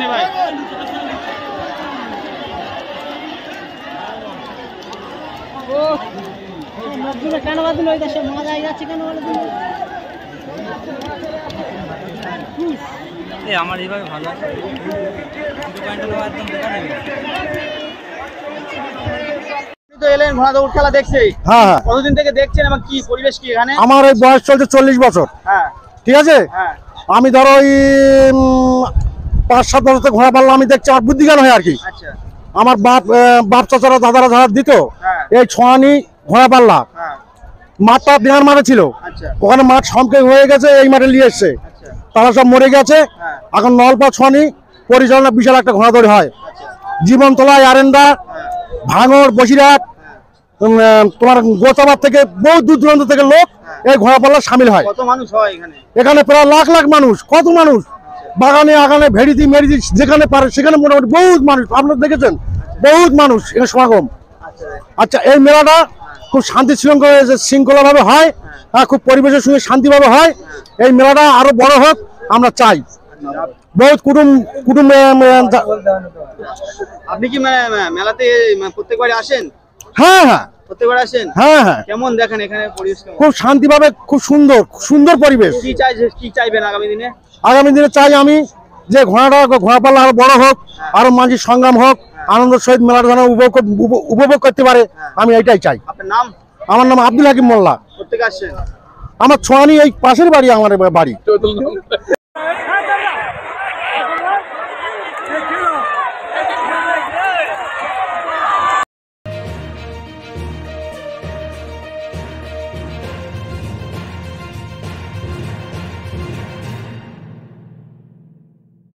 নে ভাই। কেন বাদিল ওই দেশে মজা যাচ্ছে কেন বলে দিল আমার এইভাবে ভালো তো এলেন ঘোড়া দৌড় খেলা দেখছে। হ্যাঁ হ্যাঁ কতদিন থেকে দেখছেন এবং কি পরিবেশ কি এখানে? আমার এই বয়স চলছে 40 বছর। হ্যাঁ ঠিক আছে, হ্যাঁ আমি ধরো ওই 5-7 বছর ঘোড়া পাল্লা আমি দেখছি আমার বুদ্ধি জ্ঞান হয় আর কি। আচ্ছা আমার বাপ চাচারা দাদারা যারা দিত হ্যাঁ এই ছোঁয়ানি ঘোড়া পাল্লা হ্যাঁ মাঠটা বিহার মাঠে ছিল, আচ্ছা ওখানে মাঠ সম্পে হয়ে গেছে, এই মাঠে নিয়ে এসছে, আচ্ছা তারা সব মরে গেছে। হ্যাঁ এখন নলপা ছোঁয়ানি পরিচালনা বিশাল একটা ঘোড়া দৌড় হয়। আচ্ছা জীবনতলা, আরেন্দা, হ্যাঁ ভাঙড়, বসিরহাট, তোমার গোচাবাদ থেকে বহু দূর দূরান্ত থেকে লোক এই ঘোড়া পাল্লা সামিল হয়। কত মানুষ হয় এখানে? এখানে প্রায় লাখ লাখ মানুষ, কত মানুষ, বাগানে আগানে ভেড়িদি মেরিদি যেখানে পারে সেখানে মোটামুটি বহুত মানুষ, আপনারা দেখেছেন বহুত মানুষ এখানে সমাগম। আচ্ছা আচ্ছা, এই মেলাটা খুব শান্তি শৃঙ্খলা ভাবে হয়, হ্যাঁ, খুব পরিবেশের সঙ্গে শান্তিভাবে হয়। এই মেলাটা আরো বড় হোক আমরা চাই। বহুত কুটুম আপনি কি মেলাতে প্রত্যেকবারে আসেন? হ্যাঁ হ্যাঁ প্রত্যেকবার আসেন? হ্যাঁ হ্যাঁ, কেমন দেখেন এখানে পরিবেশ? খুব শান্তিভাবে, খুব সুন্দর পরিবেশ। কি চাইবেন আগামী দিনে? আগামী দিনে চাই আমি যে ঘোড়া পাল্লা আরো বড় হোক, আরো মাঝি সংগ্রাম হোক, আনন্দের সহিত মেলাটা যেন উপভোগ করতে পারে, আমি এটাই চাই। আপনার নাম? আমার নাম আব্দুল হাকিম মোল্লা। প্রত্যেকে আসছেন? আমার ছোঁয়ানি এই পাশের বাড়ি, আমার বাড়ি।